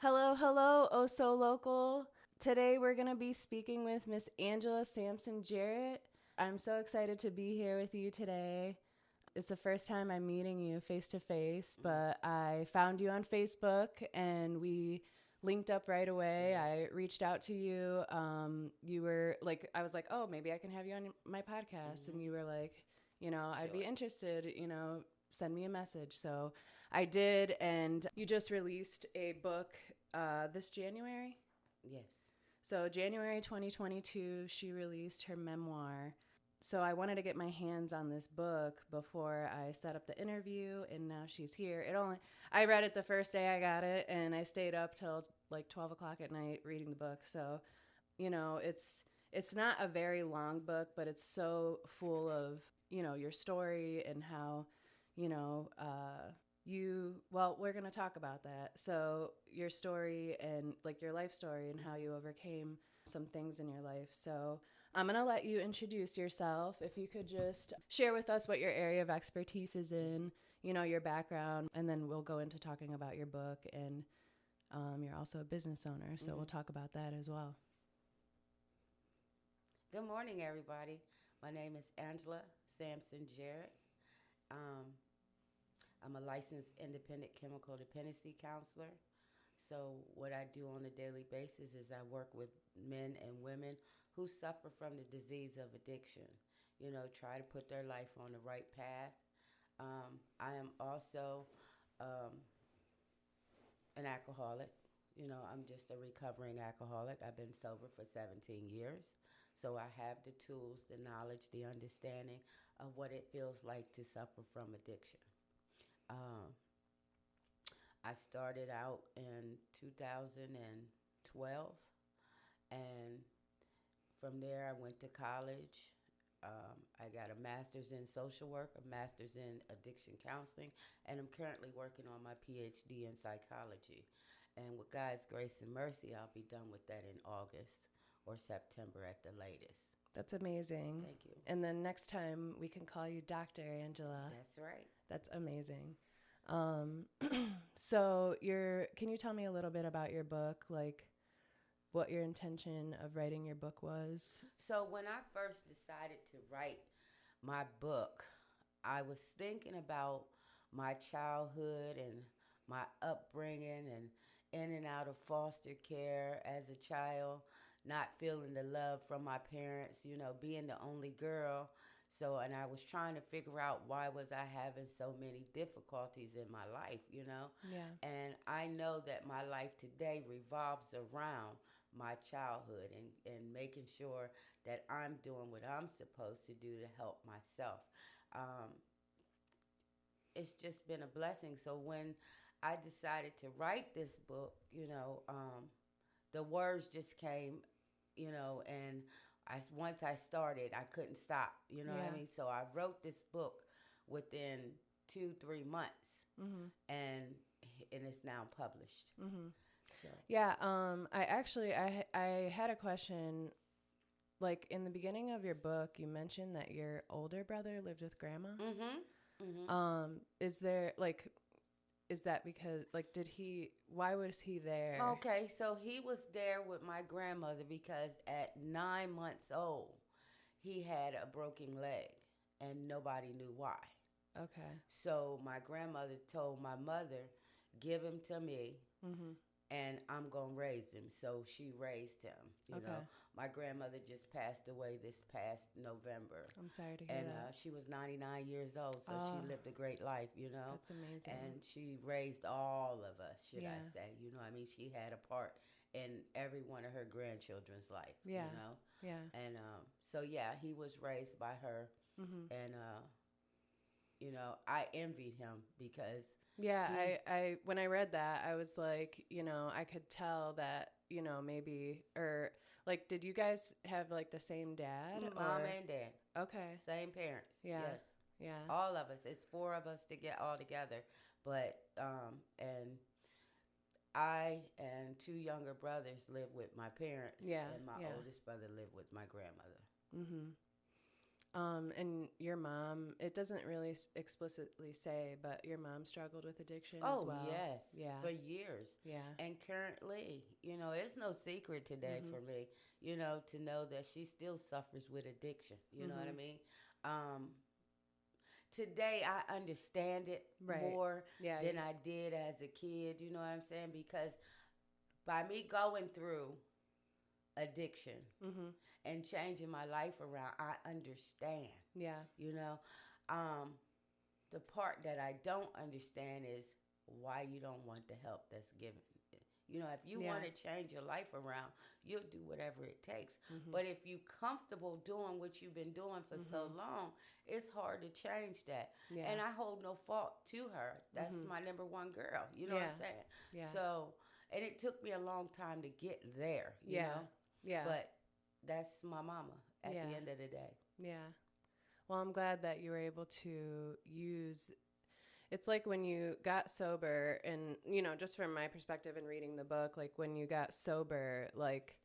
Hello, hello, oh so local. Today we're going to be speaking with Miss Angela Sampson-Jarrett. I'm so excited to be here with you today. It's the first time I'm meeting you face to face, but I found you on Facebook and we linked up right away. Yes. I reached out to you. You were like, I was like, oh, maybe I can have you on my podcast. And you were like, I'd be Sure. interested, send me a message. So I did. And you just released a book this January. Yes. So January 2022, she released her memoir. So I wanted to get my hands on this book before I set up the interview, and now she's here. I read it the first day I got it, and I stayed up till like 12 o'clock at night reading the book. So, it's not a very long book, but it's so full of your story and how you know we're going to talk about that. So your story and like your life story and how you overcame some things in your life. So I'm going to let you introduce yourself. If you could just share with us what your area of expertise is in, your background, and then we'll go into talking about your book. And you're also a business owner, so we'll hmm talk about that as well. Good morning, everybody. My name is Angela Sampson-Jarrett. Um, I'm a licensed independent chemical dependency counselor. So, what I do on a daily basis is I work with men and women who suffer from the disease of addiction. Try to put their life on the right path. I am also um, an alcoholic. I'm just a recovering alcoholic. I've been sober for 17 years. So I have the tools, the knowledge, the understanding of what it feels like to suffer from addiction. Um, I started out in 2012, and from there I went to college. I got a master's in social work, a master's in addiction counseling, and I'm currently working on my PhD in psychology. And with God's grace and mercy, I'll be done with that in August or September at the latest. That's amazing. Thank you. And then next time we can call you Dr. Angela. That's right. That's amazing. Um, so can you tell me a little bit about your book, like what your intention of writing your book was? So when I first decided to write my book, I was thinking about my childhood and my upbringing and in and out of foster care as a child, not feeling the love from my parents, being the only girl. So, and I was trying to figure out why was I having so many difficulties in my life. Yeah. And I know that my life today revolves around my childhood and making sure that I'm doing what I'm supposed to do to help myself. Um, it's just been a blessing. So when I decided to write this book, the words just came, and once I started, I couldn't stop. You know what I Yeah. mean? So I wrote this book within 2-3 months, Mm-hmm. and and it's now published. Mm-hmm. So. Yeah. I had a question. Like in the beginning of your book, you mentioned that your older brother lived with grandma. Mhm. Mhm. Is there like, is that because like, why was he there? Okay, so he was there with my grandmother because at 9 months old, he had a broken leg and nobody knew why. Okay. So my grandmother told my mother, give him to me Mm-hmm. and I'm going to raise him. So she raised him. Okay. My grandmother just passed away this past November. I'm sorry to hear And that. she was 99 years old, so she Oh, lived a great life. that's amazing. And she raised all of us, should I Yeah. say. I mean, she had a part in every one of her grandchildren's life, Yeah. Yeah. And so, yeah, he was raised by her. Mm-hmm. And, I envied him because Yeah, he, when I read that, I was like, I could tell that, maybe, or like, did you guys have like the same dad mom or? and dad, Okay. same parents, Yeah. yes. Yeah. All of us. It's four of us to get all together. But, and I and two younger brothers live with my parents, Yeah. and my Yeah. oldest brother lived with my grandmother. Mm-hmm. And your mom, it doesn't really explicitly say, but your mom struggled with addiction as Oh, well. yes, Yeah. for years. Yeah. And currently, it's no secret today Mhm. for me, to know that she still suffers with addiction. You know what I Mhm. mean? Um, Today, I understand it Right. more Yeah. than I did as a kid. You know what I'm saying? Because by me going through addiction Mhm. and changing my life around, I understand. Yeah. You know, um, the part that I don't understand is why you don't want the help that's given. If you Yeah. want to change your life around, you'll do whatever it takes. Mhm. But if you comfortable doing what you've been doing for so Mhm. long, it's hard to change that. Yeah. And I hold no fault to her. That's Mhm. my number one girl. You know what Yeah. I'm saying? Yeah. So, and it took me a long time to get there, Yeah. Yeah. But that's my mama at the Yeah. end of the day. Yeah. Well, I'm glad that you were able to use. It's like when you got sober, and just from my perspective in reading the book, like when you got sober, like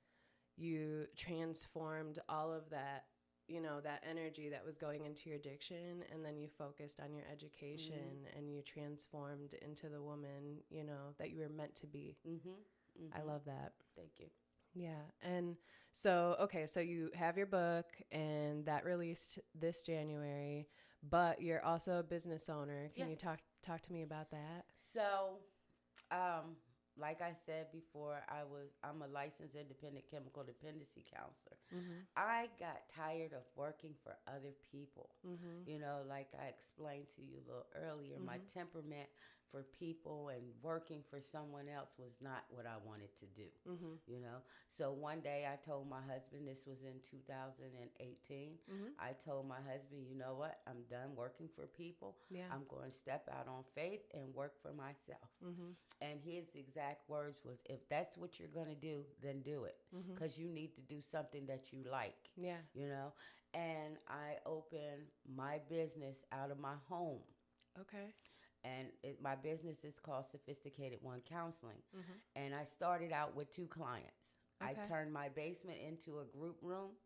you transformed all of that, that energy that was going into your addiction, and then you focused on your education, and you transformed into the woman, that you were meant to be. Mhm. I Mhm. love that. Thank you. Yeah. And so, okay, so you have your book and that released this January, but you're also a business owner. Can Yes. you talk to me about that? So, um, like I said before, I'm a licensed independent chemical dependency counselor. Mhm. I got tired of working for other people. Mhm. Like I explained to you a little earlier, my Mhm. temperament for people and working for someone else was not what I wanted to do. Mhm. So one day I told my husband, this was in 2018, Mhm. I told my husband, you know what? I'm done working for people. Yeah. I'm going to step out on faith and work for myself. Mhm. And his exact words was, if that's what you're going to do, then do it. Mhm. Because you need to do something that you like, Yeah. you know? And I opened my business out of my home. Okay. And my business is called Sophisticated One Counseling. Mhm. And I started out with 2 clients. I Okay. turned my basement into a group room.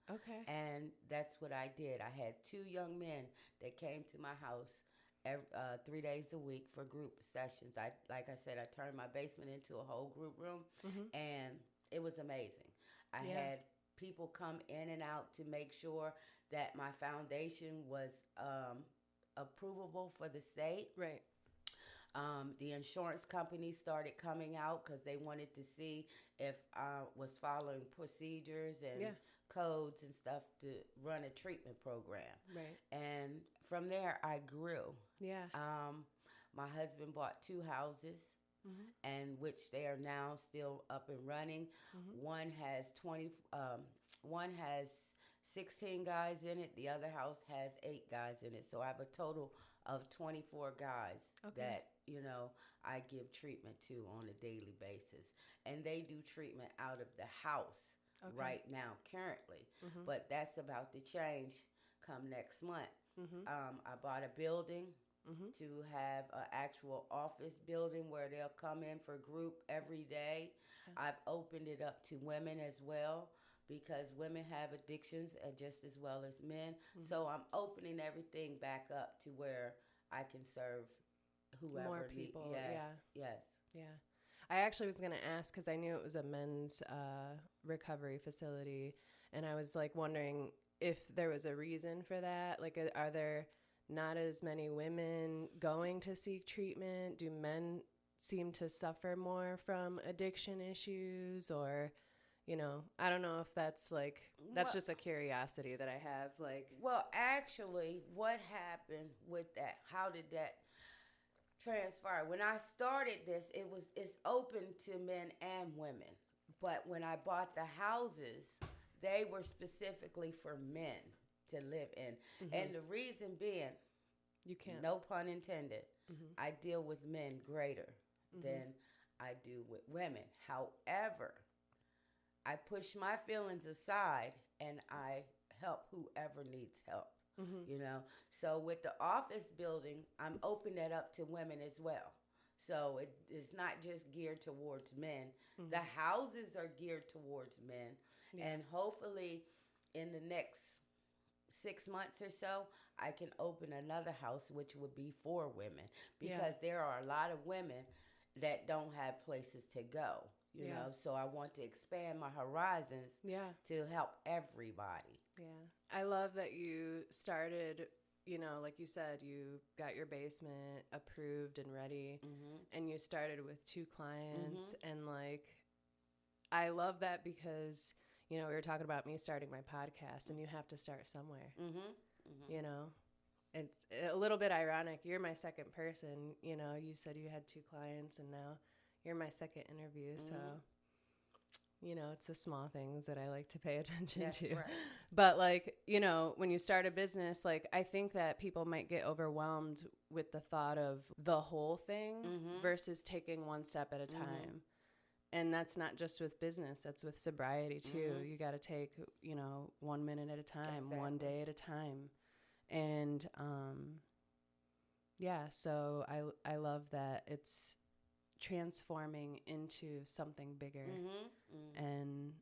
Okay. And that's what I did. I had 2 young men that came to my house 3 days a week for group sessions. Like I said, I turned my basement into a whole group room, Mhm. and it was amazing. I Yeah. had people come in and out to make sure that my foundation was approvable for the state. Right. The insurance companies started coming out because they wanted to see if I was following procedures and Yeah. codes and stuff to run a treatment program. Right. And from there, I grew. Yeah. My husband bought 2 houses, Mhm. and which they are now still up and running. Mhm. One has 20. One has 16 guys in it. The other house has 8 guys in it. So I have a total of 24 guys Okay. that I give treatment to on a daily basis, and they do treatment out of the house Okay. right now currently. Mhm. But that's about to change come next month. Mhm. I bought a building Mhm. to have an actual office building where they'll come in for group every day. Yeah. I've opened it up to women as well because women have addictions just as well as men. Mhm. So I'm opening everything back up to where I can serve whoever More people. Yes, Yeah. yes. Yeah. I actually was going to ask because I knew it was a men's recovery facility. And I was like wondering if there was a reason for that. Like, are there not as many women going to seek treatment? Do men seem to suffer more from addiction issues? Or, I don't know if that's that's Well, just a curiosity that I have. well, actually, what happened with that? How did that transpire? When I started this, it's open to men and women. But when I bought the houses, they were specifically for men to live in. Mhm. And the reason being, You can't. no pun intended, Mhm. I deal with men greater Mhm. than I do with women. However, I push my feelings aside and I help whoever needs help. Mhm. So with the office building, I'm opening that up to women as well. So it's not just geared towards men. Mhm. The houses are geared towards men. Yeah. And hopefully in the next 6 months or so, I can open another house, which would be for women, Yeah. because there are a lot of women that don't have places to go, Yeah. So I want to expand my horizons Yeah. to help everybody. Yeah. I love that you started, like you said, you got your basement approved and ready, and you started with 2 clients. And like, I love that because, we were talking about me starting my podcast, and you have to start somewhere, you know? It's a little bit ironic. You're my second person, you said you had 2 clients, and now you're my second interview. So, it's the small things that I like to pay attention That's to. right. But like, when you start a business, like I think that people might get overwhelmed with the thought of the whole thing versus taking one step at a time. And that's not just with business, that's with sobriety too. You got to take, 1 minute at a time, Exactly. one day at a time. And yeah, so I love that it's transforming into something bigger. And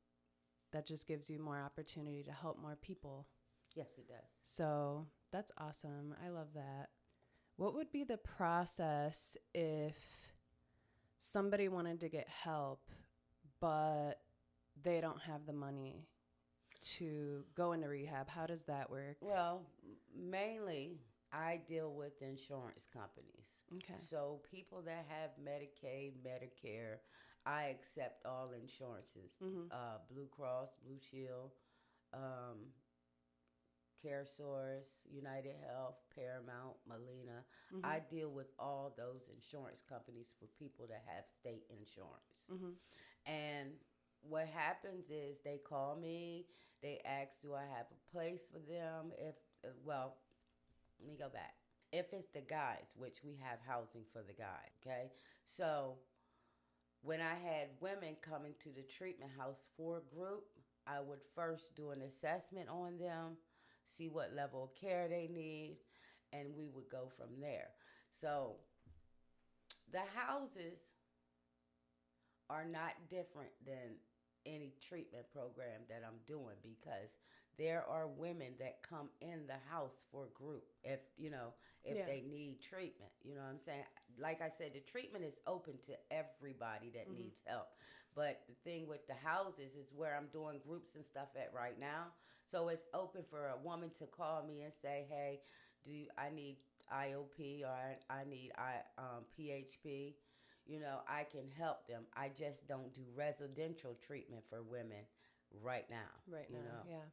that just gives you more opportunity to help more people. Yes, it does. So that's awesome. I love that. What would be the process if somebody wanted to get help, but they don't have the money to go into rehab? How does that work? Well, mainly I deal with insurance companies. Okay. So people that have Medicaid, Medicare, I accept all insurances. Blue Cross, Blue Shield, CareSource, United Health, Paramount, Molina. I deal with all those insurance companies for people that have state insurance. And what happens is they call me, they ask, do I have a place for them? Well, let me go back. If it's the guys, which we have housing for the guy, okay? So when I had women coming to the treatment house for a group, I would first do an assessment on them, see what level of care they need, and we would go from there. So the houses are not different than any treatment program that I'm doing, because there are women that come in the house for a group if they need treatment. You know what I'm saying? Like I said, the treatment is open to everybody that needs help. But the thing with the houses is where I'm doing groups and stuff at right now. So it's open for a woman to call me and say, hey, I need IOP, or I need PHP. I can help them. I just don't do residential treatment for women right now.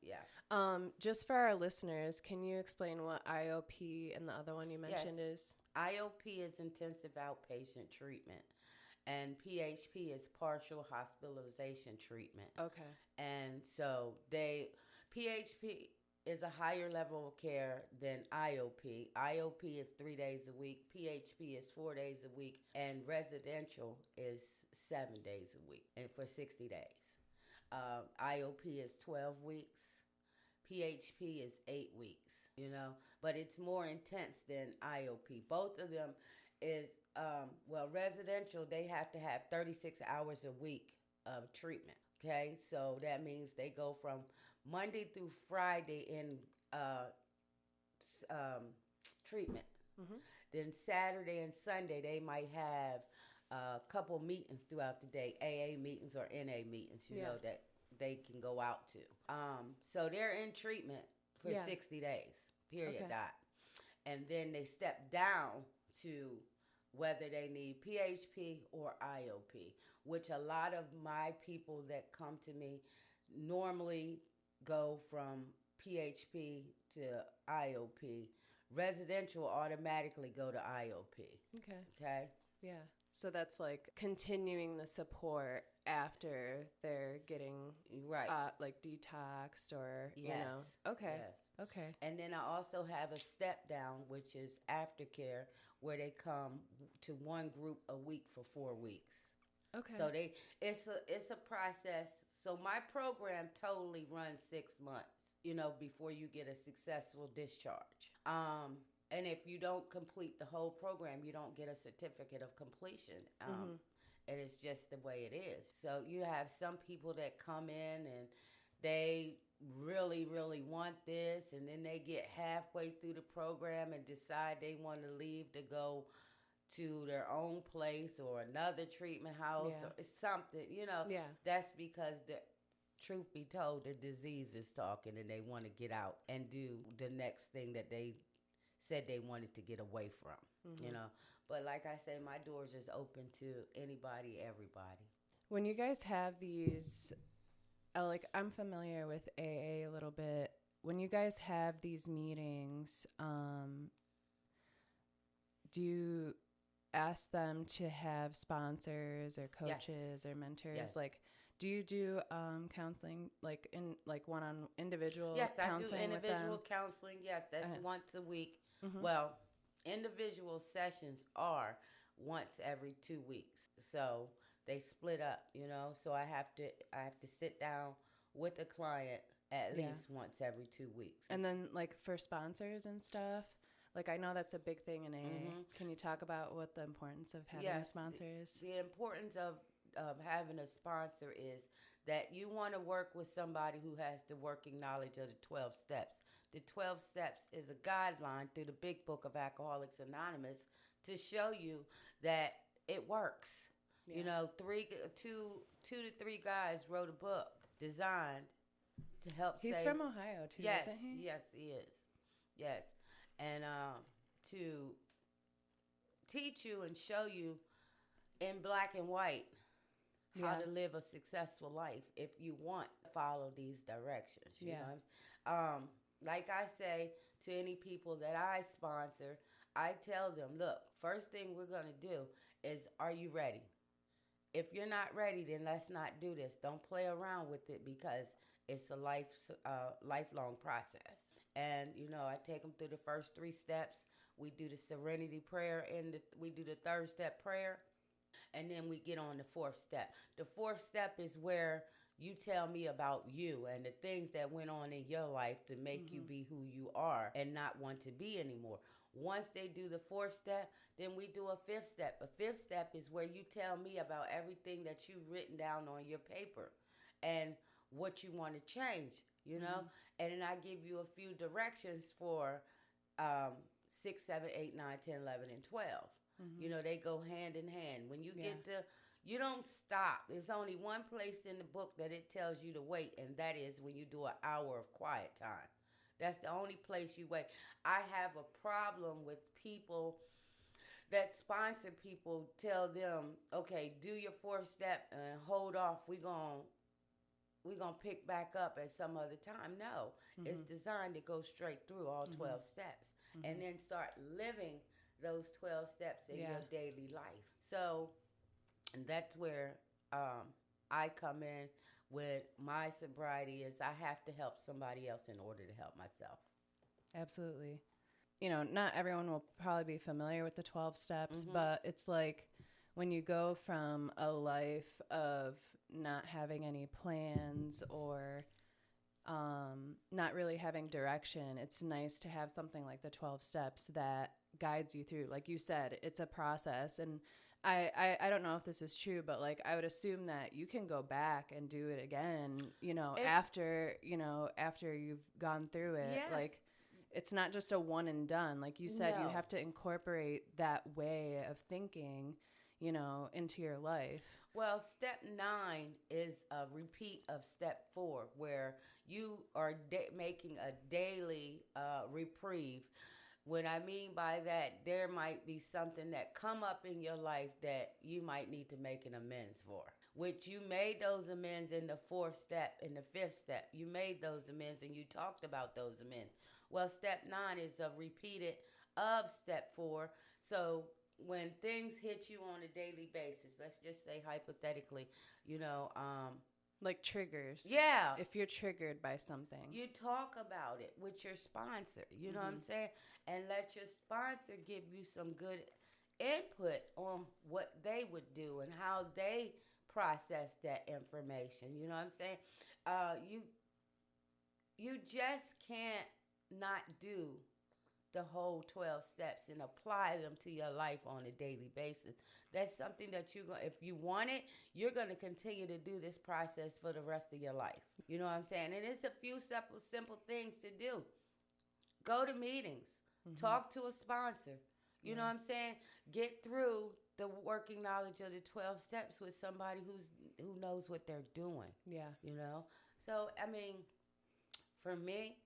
Yeah. Just for our listeners, can you explain what IOP and the other one you mentioned is? IOP is intensive outpatient treatment, and PHP is partial hospitalization treatment. Okay. And so PHP is a higher level of care than IOP. IOP is 3 days a week. PHP is 4 days a week. And residential is 7 days a week, and for 60 days. IOP is 12 weeks. PHP is 8 weeks, but it's more intense than IOP. Both of them is, residential, they have to have 36 hours a week of treatment, okay? So that means they go from Monday through Friday in treatment. Then Saturday and Sunday, they might have a couple meetings throughout the day, AA meetings or NA meetings, that they can go out to. So they're in treatment for 60 days, period, Okay. dot. And then they step down to whether they need PHP or IOP, which a lot of my people that come to me normally go from PHP to IOP. Residential automatically go to IOP. Okay? Yeah. So that's like continuing the support after they're getting like detoxed or, Okay. Yes. Okay. And then I also have a step down, which is aftercare, where they come to one group a week for 4 weeks. Okay. So it's a process. So my program totally runs 6 months, before you get a successful discharge. And if you don't complete the whole program, you don't get a certificate of completion. And it's just the way it is. So you have some people that come in and they really, really want this, and then they get halfway through the program and decide they want to leave to go to their own place or another treatment house Yeah. or something, Yeah. that's because the truth be told, the disease is talking and they want to get out and do the next thing that they said they wanted to get away from. Hmm. But like I say, my doors is open to anybody, everybody. When you guys have these, like I'm familiar with AA a little bit. When you guys have these meetings, do you ask them to have sponsors or coaches Yes. or mentors? Yes. Like, do you do counseling, like in like one on individual Yes, I do counseling with them? individual counseling. Yes, that's Uh, once a week. mm-hmm. Well, individual sessions are once every 2 weeks. So they split up. So I have to sit down with a client at Yeah. least once every 2 weeks. And then like for sponsors and stuff, like I know that's a big thing in AA. Hmm. Can you talk about what the importance of having Yes, sponsors? the importance of having a sponsor is that you want to work with somebody who has the working knowledge of the 12 steps. The 12 steps is a guideline through the big book of Alcoholics Anonymous to show you that it works. Yeah. Two to three guys wrote a book designed to help He's save. from Ohio too, Yes, isn't he? yes, he is. Yes, and to teach you and show you in black and white how Yeah. to live a successful life if you want to follow these directions. You Yeah. know what I'm like I say to any people that I sponsor, I tell them, look, first thing we're going to do is, are you ready? If you're not ready, then let's not do this. Don't play around with it because it's a lifelong process. And, I take them through the first 3 steps. We do the serenity prayer and we do the third step prayer. And then we get on the fourth step. The fourth step is where you tell me about you and the things that went on in your life to make you Mm-hmm. be who you are and not want to be anymore. Once they do the fourth step, then we do a fifth step. A fifth step is where you tell me about everything that you've written down on your paper and what you want to change. Mm-hmm. And then I give you a few directions for um, 6, 7, 8, 9, 10, 11, and 12. Mm-hmm. They go hand in hand. When you Yeah. get to, you don't stop. There's only one place in the book that it tells you to wait, and that is when you do an hour of quiet time. That's the only place you wait. I have a problem with people that sponsor people, tell them, okay, do your fourth step and hold off. We're gonna pick back up at some other time. No, it's Mm-hmm. designed to go straight through all Mm-hmm. 12 steps and Mm-hmm. then start living those 12 steps in Yeah. your daily life. So that's where I come in with my sobriety is I have to help somebody else in order to help myself. Absolutely. Not everyone will probably be familiar with the 12 steps, Hmm. but it's like when you go from a life of not having any plans or not really having direction, it's nice to have something like the 12 steps that guides you through. Like you said, it's a process. And I don't know if this is true, but like I would assume that you can go back and do it again, after you've gone through it. Yes. Like it's not just a one and done. Like you said, you No. have to incorporate that way of thinking, into your life. Well, step 9 is a repeat of step 4, where you are making a daily reprieve. What I mean by that, there might be something that come up in your life that you might need to make an amends for. Which you made those amends in the fourth step, in the fifth step. You made those amends and you talked about those amends. Well, step 9 is a repeated of step 4. So when things hit you on a daily basis, let's just say hypothetically, you know, Like triggers. yeah, If you're triggered by something. you talk about it with your sponsor, you know what I'm saying? And let your sponsor give you some good input on what they would do and how they process that information. You know what I'm saying? You just can't not do the whole 12 steps and apply them to your life on a daily basis. That's something that you're going, if you want it, you're going to continue to do this process for the rest of your life. You know what I'm saying? And it's a few simple things to do. Go to meetings, talk to a sponsor. You know what I'm saying? Get through the working knowledge of the 12 steps with somebody who knows what they're doing. Yeah. You know? So, I mean, for me,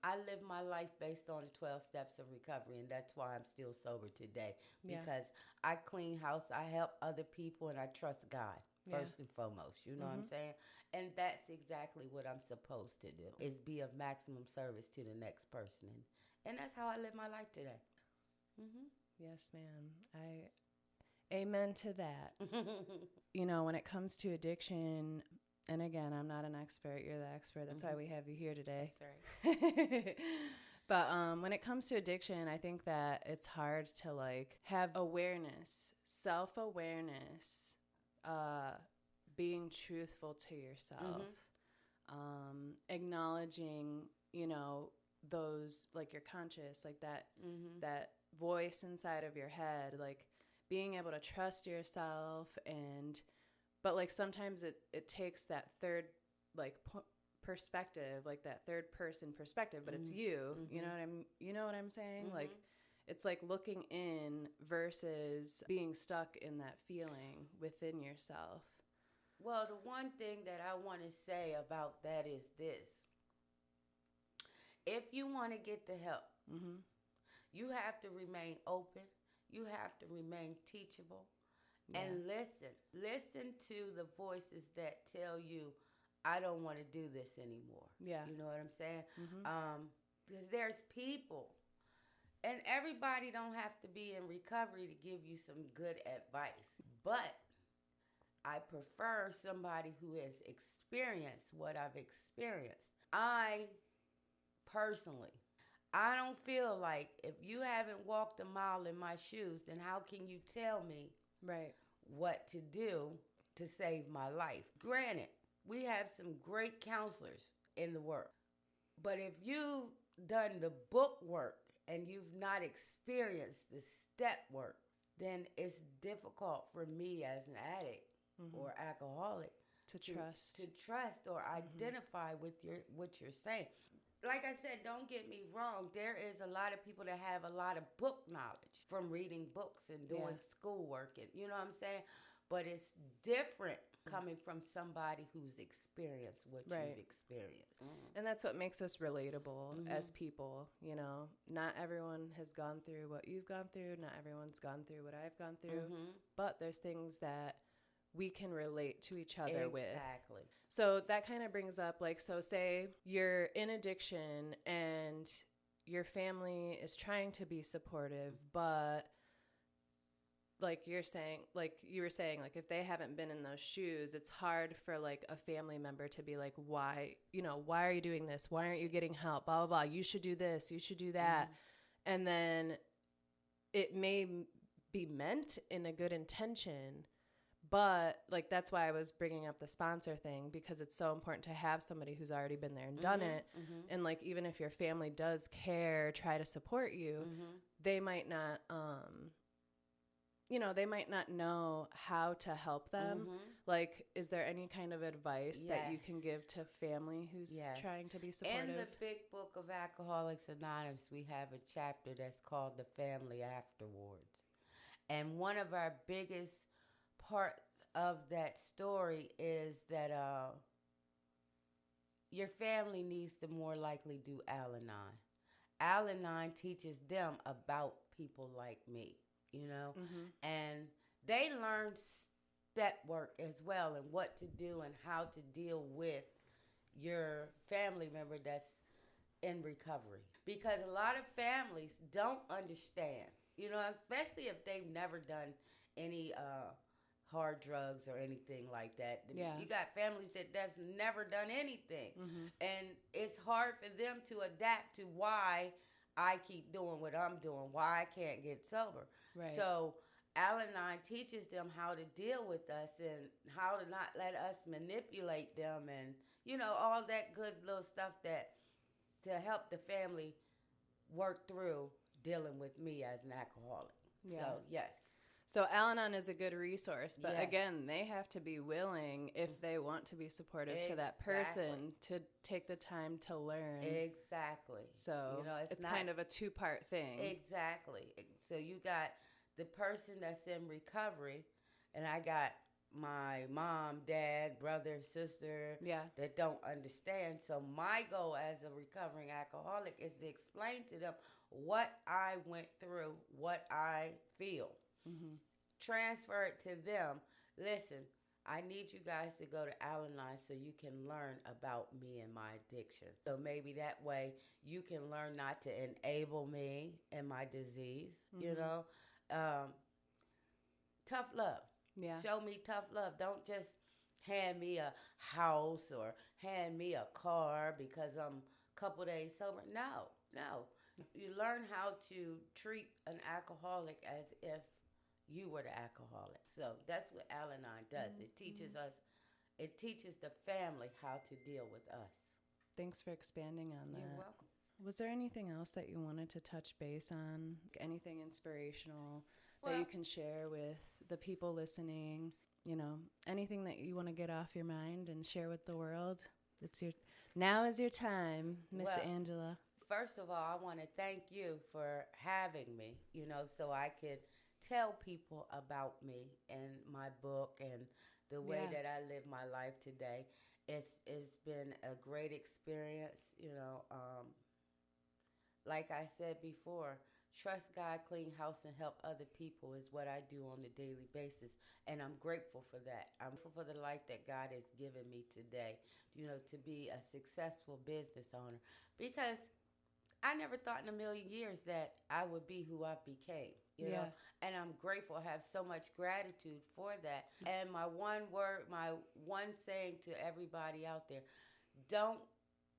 I live my life based on the 12 steps of recovery, and that's why I'm still sober today. Because I clean house, I help other people, and I trust God first and foremost. You know what I'm saying? And that's exactly what I'm supposed to do, is be of maximum service to the next person. And that's how I live my life today. Yes, ma'am. Amen to that. You know, when it comes to addiction, and again, I'm not an expert. You're the expert. That's why we have you here today. That's right. But when it comes to addiction, I think that it's hard to like have awareness, self-awareness, being truthful to yourself, acknowledging, you know, those, like your conscious, like that, that voice inside of your head, like being able to trust yourself. And but like sometimes it takes that third like perspective, like that third person perspective, but it's you. You know what I'm saying? Like it's like looking in versus being stuck in that feeling within yourself. Well, the one thing that I want to say about that is this. If you want to get the help, you have to remain open. You have to remain teachable. And listen to the voices that tell you, I don't want to do this anymore. Yeah. You know what I'm saying? Because there's people, and everybody don't have to be in recovery to give you some good advice. But I prefer somebody who has experienced what I've experienced. I personally, I don't feel like if you haven't walked a mile in my shoes, then how can you tell me what to do to save my life? Granted, we have some great counselors in the work. But if you've done the book work and you've not experienced the step work, then it's difficult for me as an addict or alcoholic to trust or identify with what you're saying. Like I said, don't get me wrong. There is a lot of people that have a lot of book knowledge from reading books and doing schoolwork. And, you know what I'm saying? But it's different coming from somebody who's experienced what you've experienced. And that's what makes us relatable as people. You know, not everyone has gone through what you've gone through. Not everyone's gone through what I've gone through. But there's things that we can relate to each other with. Exactly. So that kind of brings up, like, so say you're in addiction and your family is trying to be supportive, but like you're saying, like you were saying, like if they haven't been in those shoes, it's hard for like a family member to be like, why are you doing this? Why aren't you getting help? Blah, blah, blah. You should do this. You should do that. And then it may be meant in a good intention, but like that's why I was bringing up the sponsor thing, because it's so important to have somebody who's already been there and done it. And like even if your family does care, try to support you, they might not they might not know how to help them. Like, is there any kind of advice that you can give to family who's trying to be supportive? In the big book of Alcoholics Anonymous, we have a chapter that's called The Family Afterwards. And one of our biggest parts of that story is that your family needs to more likely do Al-Anon. Al-Anon teaches them about people like me, and they learn step work as well, and what to do and how to deal with your family member that's in recovery. Because a lot of families don't understand, especially if they've never done any hard drugs or anything like that. You got families that's never done anything. And it's hard for them to adapt to why I keep doing what I'm doing, why I can't get sober. Right. So Al-Anon teaches them how to deal with us and how to not let us manipulate them, and all that good little stuff that to help the family work through dealing with me as an alcoholic. Yeah. So, yes. So Al-Anon is a good resource, but Yes. again, they have to be willing, if they want to be supportive to that person, to take the time to learn. Exactly. So it's not, kind of a two-part thing. Exactly. So you got the person that's in recovery, and I got my mom, dad, brother, sister that don't understand. So my goal as a recovering alcoholic is to explain to them what I went through, what I feel. Mm-hmm. Transfer it to them. Listen, I need you guys to go to Al-Anon so you can learn about me and my addiction. So maybe that way you can learn not to enable me and my disease, you know. Tough love. Yeah. Show me tough love. Don't just hand me a house or hand me a car because I'm a couple days sober. No. You learn how to treat an alcoholic as if you were the alcoholic. So that's what Al-Anon does. Mm-hmm. It teaches the family how to deal with us. Thanks for expanding on that. You're welcome. Was there anything else that you wanted to touch base on? Anything inspirational that you can share with the people listening? You know, anything that you want to get off your mind and share with the world? Now is your time, Miss Angela. First of all, I want to thank you for having me, so I could tell people about me and my book and the way that I live my life today. It's been a great experience, like I said before, trust God, clean house, and help other people is what I do on a daily basis. And I'm grateful for that. I'm grateful for the life that God has given me today, to be a successful business owner. Because I never thought in a million years that I would be who I became, you know. And I'm grateful. I have so much gratitude for that. And my one saying to everybody out there, don't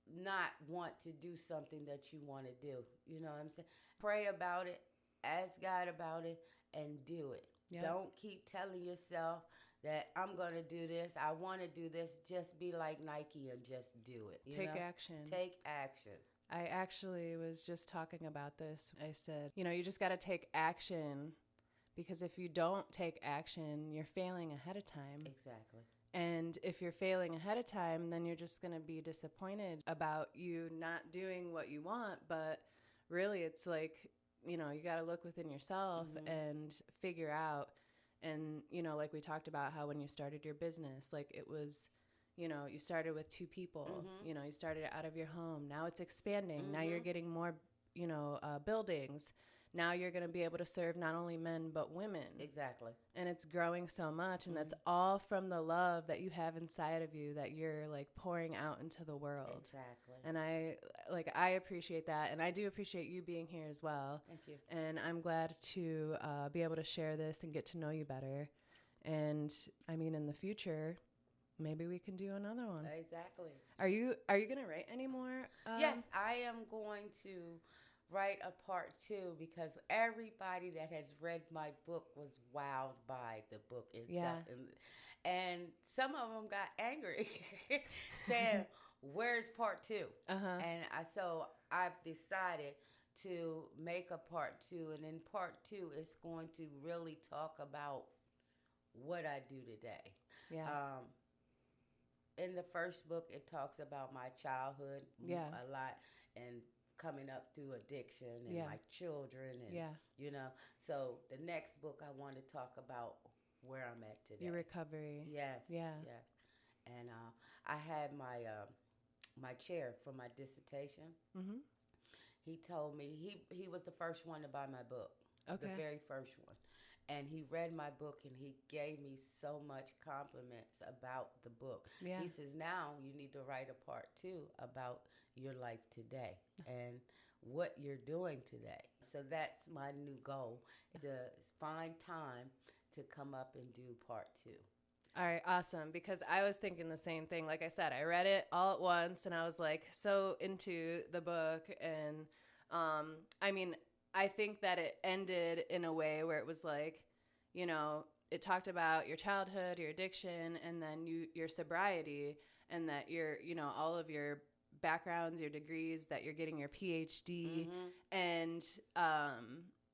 not want to do something that you want to do. You know what I'm saying? Pray about it, ask God about it, and do it. Yep. Don't keep telling yourself that I'm going to do this, I want to do this. Just be like Nike and just do it. Take action. Take action. I actually was just talking about this. I said, you just got to take action, because if you don't take action, you're failing ahead of time. Exactly. And if you're failing ahead of time, then you're just going to be disappointed about you not doing what you want. But really, it's like, you got to look within yourself and figure out. And, like we talked about how when you started your business, like it was, you started with 2 people, you started out of your home. Now it's expanding. Now you're getting more, buildings. Now you're going to be able to serve not only men, but women. Exactly. And it's growing so much. And that's all from the love that you have inside of you that you're like pouring out into the world. Exactly. And I appreciate that. And I do appreciate you being here as well. Thank you. And I'm glad to be able to share this and get to know you better. And I mean, in the future, maybe we can do another one. Exactly. Are you going to write any more? Yes, I am going to write a part 2 because everybody that has read my book was wowed by the book itself. Yeah. And some of them got angry saying, where's part 2? And so I've decided to make a part 2. And in part 2, it's going to really talk about what I do today. Yeah. In the first book, it talks about my childhood a lot and coming up through addiction and my children. And, so the next book, I want to talk about where I'm at today. Your recovery. Yes. Yeah. Yes. And I had my chair for my dissertation. Mm-hmm. He told me, he was the first one to buy my book. Okay. The very first one. And he read my book, and he gave me so much compliments about the book. Yeah. He says, now you need to write a part 2 about your life today and what you're doing today. So that's my new goal, to find time to come up and do part 2. All right, awesome. Because I was thinking the same thing. Like I said, I read it all at once, and I was like so into the book. And I mean, I think that it ended in a way where it was like, it talked about your childhood, your addiction, and then your sobriety, and that your, all of your backgrounds, your degrees, that you're getting your PhD. Mm-hmm. And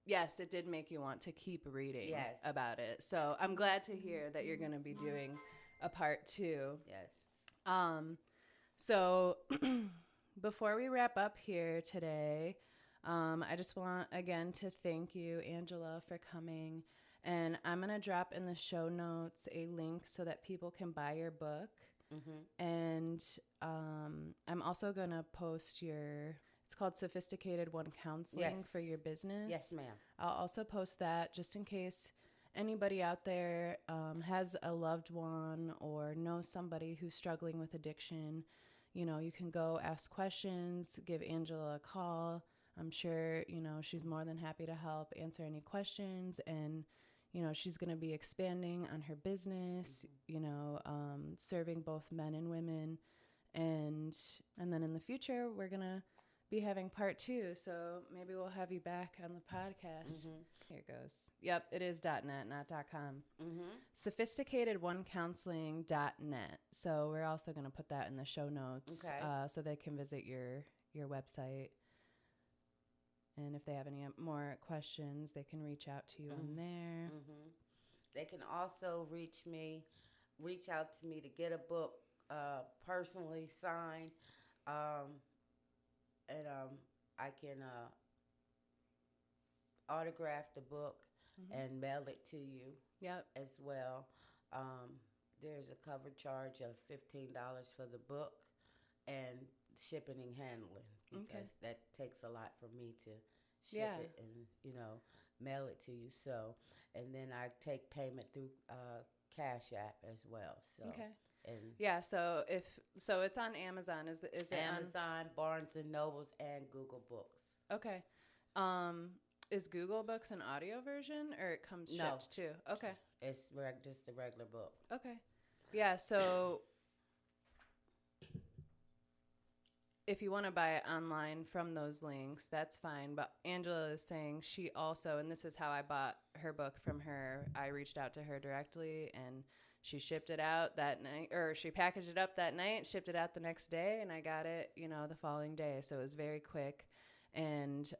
yes, it did make you want to keep reading Yes. about it. So I'm glad to hear that you're going to be doing a part 2. Yes. So before we wrap up here today, I just want again to thank you, Angela, for coming. And I'm going to drop in the show notes a link so that people can buy your book. Mm-hmm. And I'm also going to post it's called Sophisticated One Counseling Yes. for your business. Yes, ma'am. I'll also post that just in case anybody out there has a loved one or knows somebody who's struggling with addiction. You know, you can go ask questions, give Angela a call. I'm sure, you know, she's more than happy to help answer any questions. And, you know, she's going to be expanding on her business, you know, serving both men and women. And then in the future, we're going to be having part 2. So maybe we'll have you back on the podcast. Mm-hmm. Here it goes. Yep, it is .net, not .com. Mm-hmm. SophisticatedOneCounseling.net. So we're also going to put that in the show notes, Okay. so they can visit your website. And if they have any more questions, they can reach out to you on there. Mm-hmm. They can also reach out to me to get a book personally signed, and I can autograph the book and mail it to you. Yep. As well. There's a cover charge of $15 for the book and shipping and handling, because that takes a lot for me to ship it and, you know, mail it to you. So, and then I take payment through Cash App as well. So, and yeah. So it's on Amazon. Is it Amazon, Barnes and Nobles, and Google Books. Okay. Is Google Books an audio version, or it comes shipped too? Okay. It's just a regular book. Okay. Yeah, so if you want to buy it online from those links, that's fine. But Angela is saying she also, and this is how I bought her book from her, I reached out to her directly, and she shipped it out that night, or she packaged it up that night, shipped it out the next day, and I got it, you know, the following day. So it was very quick. And,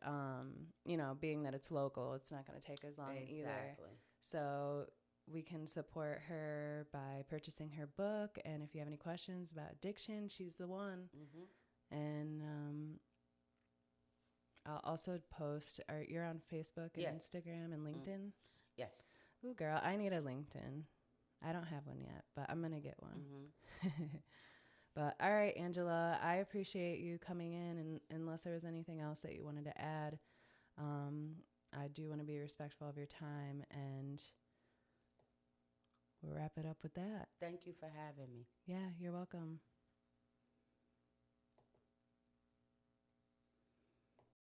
you know, being that it's local, it's not going to take as long either. So we can support her by purchasing her book. And if you have any questions about addiction, she's the one. Mm-hmm. And I'll also post, you're on Facebook and Instagram and LinkedIn? Yes. Ooh, girl, I need a LinkedIn. I don't have one yet, but I'm going to get one. Mm-hmm. But all right, Angela, I appreciate you coming in. And unless there was anything else that you wanted to add, I do want to be respectful of your time, and we'll wrap it up with that. Thank you for having me. Yeah, you're welcome.